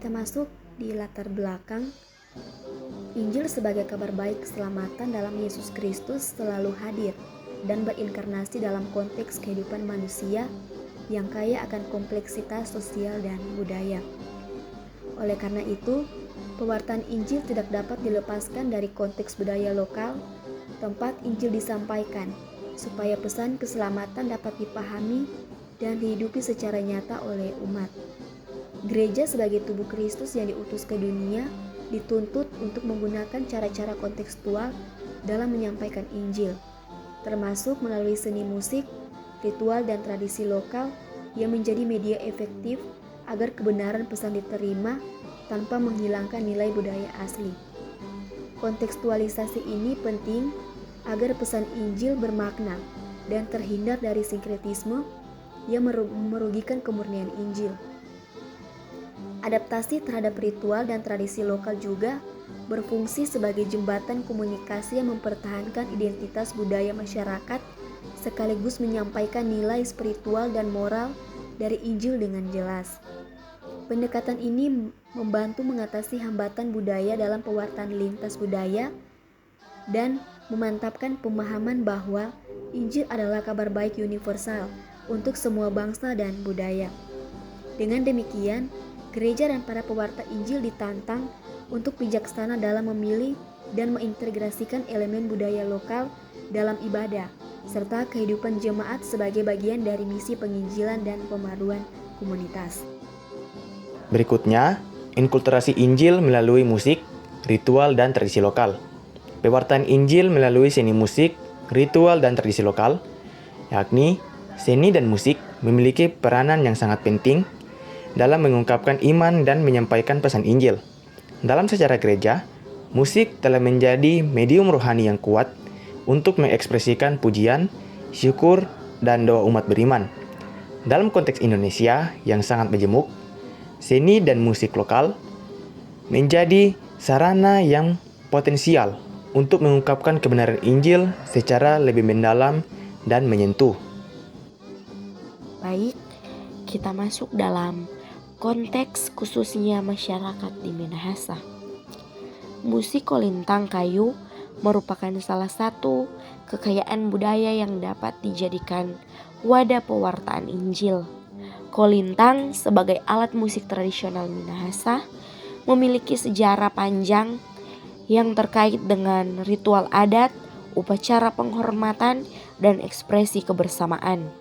Kita masuk di latar belakang Injil sebagai kabar baik keselamatan dalam Yesus Kristus selalu hadir dan berinkarnasi dalam konteks kehidupan manusia yang kaya akan kompleksitas sosial dan budaya. Oleh karena itu, pewartaan Injil tidak dapat dilepaskan dari konteks budaya lokal tempat Injil disampaikan, supaya pesan keselamatan dapat dipahami dan dihidupi secara nyata oleh umat. Gereja sebagai tubuh Kristus yang diutus ke dunia dituntut untuk menggunakan cara-cara kontekstual dalam menyampaikan Injil, termasuk melalui seni musik, ritual, dan tradisi lokal yang menjadi media efektif agar kebenaran pesan diterima tanpa menghilangkan nilai budaya asli. Kontekstualisasi ini penting agar pesan Injil bermakna dan terhindar dari sinkretisme yang merugikan kemurnian Injil. Adaptasi terhadap ritual dan tradisi lokal juga berfungsi sebagai jembatan komunikasi yang mempertahankan identitas budaya masyarakat sekaligus menyampaikan nilai spiritual dan moral dari Injil dengan jelas. Pendekatan ini membantu mengatasi hambatan budaya dalam pewartaan lintas budaya dan memantapkan pemahaman bahwa Injil adalah kabar baik universal untuk semua bangsa dan budaya. Dengan demikian, gereja dan para pewarta Injil ditantang untuk bijaksana dalam memilih dan mengintegrasikan elemen budaya lokal dalam ibadah, serta kehidupan jemaat sebagai bagian dari misi penginjilan dan pembaruan komunitas. Berikutnya, inkulturasi Injil melalui musik, ritual, dan tradisi lokal. Pewartaan Injil melalui seni musik, ritual, dan tradisi lokal, yakni seni dan musik memiliki peranan yang sangat penting dalam mengungkapkan iman dan menyampaikan pesan Injil. Dalam sejarah gereja, musik telah menjadi medium rohani yang kuat untuk mengekspresikan pujian, syukur, dan doa umat beriman. Dalam konteks Indonesia yang sangat majemuk, seni dan musik lokal menjadi sarana yang potensial untuk mengungkapkan kebenaran Injil secara lebih mendalam dan menyentuh. Baik, kita masuk dalam konteks khususnya masyarakat di Minahasa. Musik kolintang kayu merupakan salah satu kekayaan budaya yang dapat dijadikan wadah pewartaan Injil. Kolintang sebagai alat musik tradisional Minahasa memiliki sejarah panjang yang terkait dengan ritual adat, upacara penghormatan, dan ekspresi kebersamaan.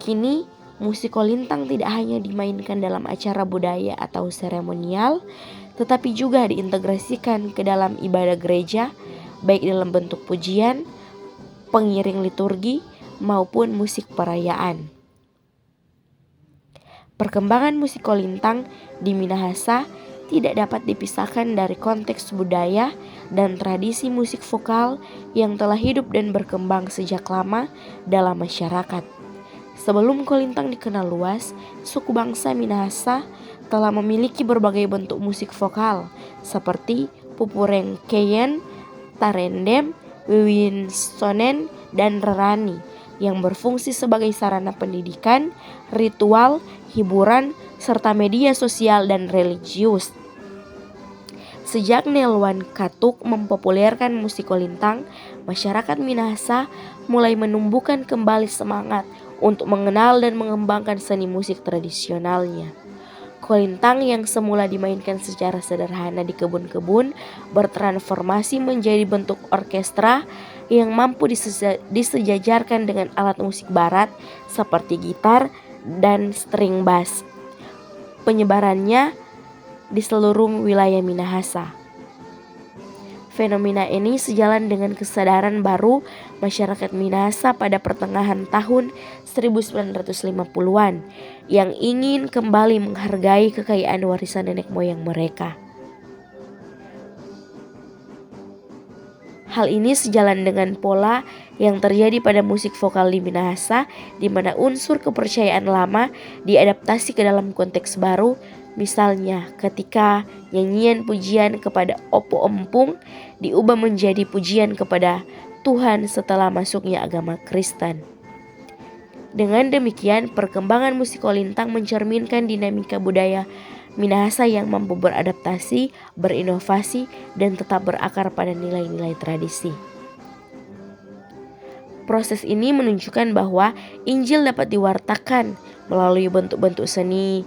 Kini, musik kolintang tidak hanya dimainkan dalam acara budaya atau seremonial, tetapi juga diintegrasikan ke dalam ibadah gereja, baik dalam bentuk pujian, pengiring liturgi, maupun musik perayaan. Perkembangan musik kolintang di Minahasa tidak dapat dipisahkan dari konteks budaya dan tradisi musik vokal yang telah hidup dan berkembang sejak lama dalam masyarakat. Sebelum kolintang dikenal luas, suku bangsa Minahasa telah memiliki berbagai bentuk musik vokal seperti pupurengkeyen, tarendem, wiwinsonen, dan rerani yang berfungsi sebagai sarana pendidikan, ritual, hiburan, serta media sosial dan religius. Sejak Nelwan Katuk mempopulerkan musik kolintang, masyarakat Minahasa mulai menumbuhkan kembali semangat untuk mengenal dan mengembangkan seni musik tradisionalnya. Kolintang yang semula dimainkan secara sederhana di kebun-kebun bertransformasi menjadi bentuk orkestra yang mampu disejajarkan dengan alat musik barat seperti gitar dan string bass. Penyebarannya di seluruh wilayah Minahasa. Fenomena ini sejalan dengan kesadaran baru masyarakat Minahasa pada pertengahan tahun 1950-an yang ingin kembali menghargai kekayaan warisan nenek moyang mereka. Hal ini sejalan dengan pola yang terjadi pada musik vokal di Minahasa, di mana unsur kepercayaan lama diadaptasi ke dalam konteks baru. Misalnya ketika nyanyian pujian kepada Opo Empung diubah menjadi pujian kepada Tuhan setelah masuknya agama Kristen. Dengan demikian, perkembangan musik kolintang mencerminkan dinamika budaya Minahasa yang mampu beradaptasi, berinovasi, dan tetap berakar pada nilai-nilai tradisi. Proses ini menunjukkan bahwa Injil dapat diwartakan melalui bentuk-bentuk seni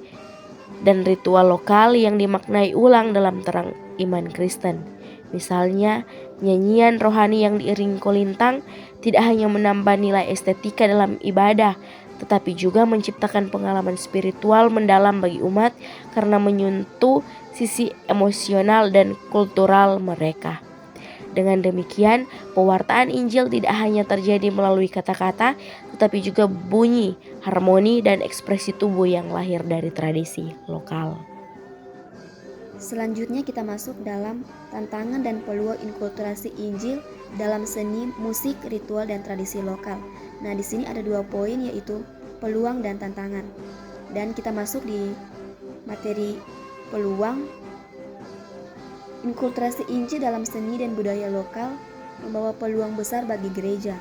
dan ritual lokal yang dimaknai ulang dalam terang iman Kristen. Misalnya, nyanyian rohani yang diiringi kolintang tidak hanya menambah nilai estetika dalam ibadah, tetapi juga menciptakan pengalaman spiritual mendalam bagi umat karena menyentuh sisi emosional dan kultural mereka. Dengan demikian, pewartaan Injil tidak hanya terjadi melalui kata-kata, tetapi juga bunyi, harmoni, dan ekspresi tubuh yang lahir dari tradisi lokal. Selanjutnya kita masuk dalam tantangan dan peluang inkulturasi Injil dalam seni, musik, ritual, dan tradisi lokal. Nah, di sini ada 2 poin, yaitu peluang dan tantangan. Dan kita masuk di materi peluang. Inkulturasi Injil dalam seni dan budaya lokal membawa peluang besar bagi gereja,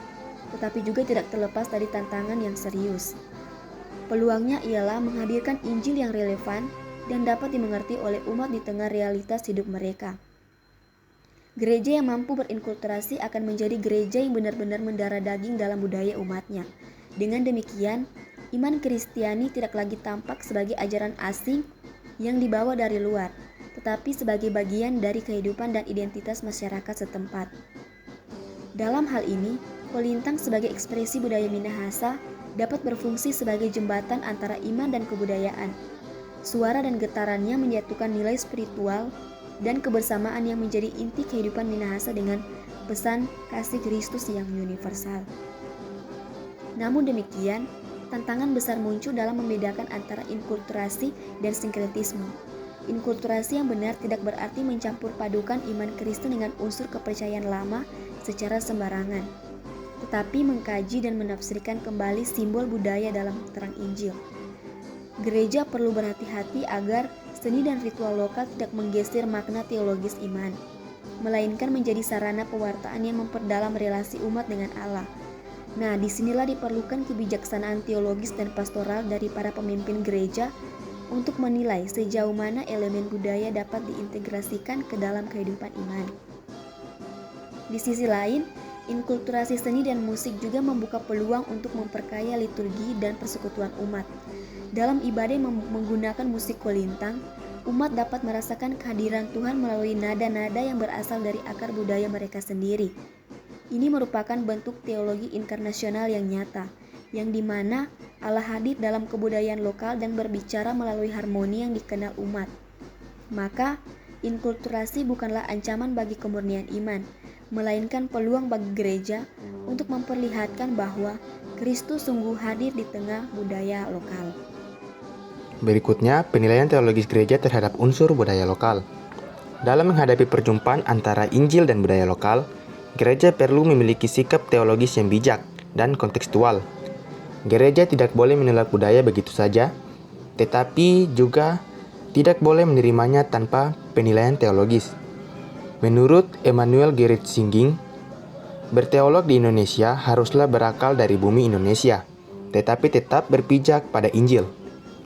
tetapi juga tidak terlepas dari tantangan yang serius. Peluangnya ialah menghadirkan Injil yang relevan dan dapat dimengerti oleh umat di tengah realitas hidup mereka. Gereja yang mampu berinkulturasi akan menjadi gereja yang benar-benar mendarah daging dalam budaya umatnya. Dengan demikian, iman Kristiani tidak lagi tampak sebagai ajaran asing yang dibawa dari luar, tetapi sebagai bagian dari kehidupan dan identitas masyarakat setempat. Dalam hal ini, kolintang sebagai ekspresi budaya Minahasa dapat berfungsi sebagai jembatan antara iman dan kebudayaan. Suara dan getarannya menyatukan nilai spiritual dan kebersamaan yang menjadi inti kehidupan Minahasa dengan pesan kasih Kristus yang universal. Namun demikian, tantangan besar muncul dalam membedakan antara inkulturasi dan sinkretisme. Inkulturasi yang benar tidak berarti mencampur padukan iman Kristen dengan unsur kepercayaan lama secara sembarangan, tetapi mengkaji dan menafsirkan kembali simbol budaya dalam terang Injil. Gereja perlu berhati-hati agar seni dan ritual lokal tidak menggeser makna teologis iman, melainkan menjadi sarana pewartaan yang memperdalam relasi umat dengan Allah. Nah, disinilah diperlukan kebijaksanaan teologis dan pastoral dari para pemimpin gereja untuk menilai sejauh mana elemen budaya dapat diintegrasikan ke dalam kehidupan iman. Di sisi lain, inkulturasi seni dan musik juga membuka peluang untuk memperkaya liturgi dan persekutuan umat. Dalam ibadah yang menggunakan musik kolintang, umat dapat merasakan kehadiran Tuhan melalui nada-nada yang berasal dari akar budaya mereka sendiri. Ini merupakan bentuk teologi inkarnasional yang nyata, yang dimana Allah hadir dalam kebudayaan lokal dan berbicara melalui harmoni yang dikenal umat. Maka, inkulturasi bukanlah ancaman bagi kemurnian iman, melainkan peluang bagi gereja untuk memperlihatkan bahwa Kristus sungguh hadir di tengah budaya lokal. Berikutnya, penilaian teologis gereja terhadap unsur budaya lokal. Dalam menghadapi perjumpaan antara Injil dan budaya lokal, gereja perlu memiliki sikap teologis yang bijak dan kontekstual. Gereja tidak boleh menolak budaya begitu saja, tetapi juga tidak boleh menerimanya tanpa penilaian teologis. Menurut Emanuel Gerrit Singing, berteolog di Indonesia haruslah berakal dari bumi Indonesia, tetapi tetap berpijak pada Injil.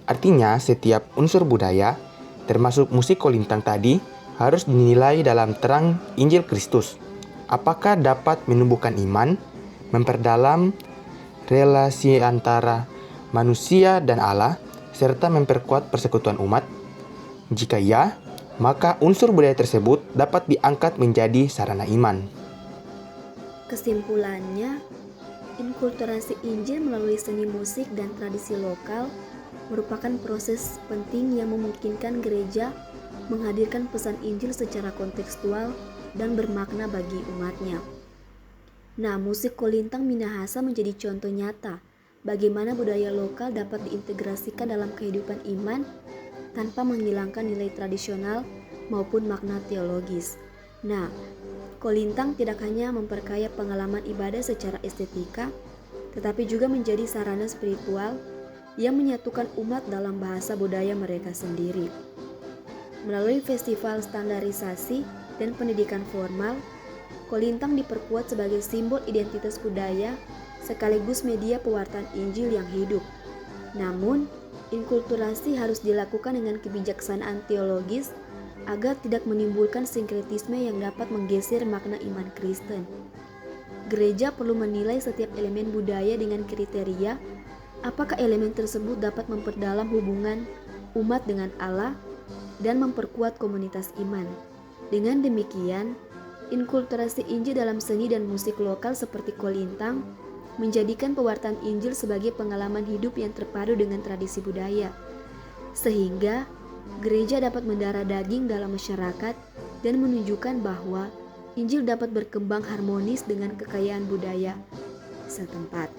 Artinya, setiap unsur budaya, termasuk musik kolintang tadi, harus dinilai dalam terang Injil Kristus. Apakah dapat menumbuhkan iman, memperdalam relasi antara manusia dan Allah, serta memperkuat persekutuan umat? Jika ya, maka unsur budaya tersebut dapat diangkat menjadi sarana iman. Kesimpulannya, inkulturasi Injil melalui seni musik dan tradisi lokal merupakan proses penting yang memungkinkan gereja menghadirkan pesan Injil secara kontekstual dan bermakna bagi umatnya. Nah, musik kolintang Minahasa menjadi contoh nyata bagaimana budaya lokal dapat diintegrasikan dalam kehidupan iman tanpa menghilangkan nilai tradisional maupun makna teologis. Nah, kolintang tidak hanya memperkaya pengalaman ibadah secara estetika, tetapi juga menjadi sarana spiritual yang menyatukan umat dalam bahasa budaya mereka sendiri. Melalui festival standarisasi dan pendidikan formal, kolintang diperkuat sebagai simbol identitas budaya sekaligus media pewartaan Injil yang hidup. Namun, Inkulturasi harus dilakukan dengan kebijaksanaan teologis agar tidak menimbulkan sinkretisme yang dapat menggeser makna iman Kristen. Gereja perlu menilai setiap elemen budaya dengan kriteria apakah elemen tersebut dapat memperdalam hubungan umat dengan Allah dan memperkuat komunitas iman. Dengan demikian, inkulturasi Injil dalam seni dan musik lokal seperti kolintang menjadikan pewartaan Injil sebagai pengalaman hidup yang terpadu dengan tradisi budaya, sehingga gereja dapat mendarah daging dalam masyarakat dan menunjukkan bahwa Injil dapat berkembang harmonis dengan kekayaan budaya setempat.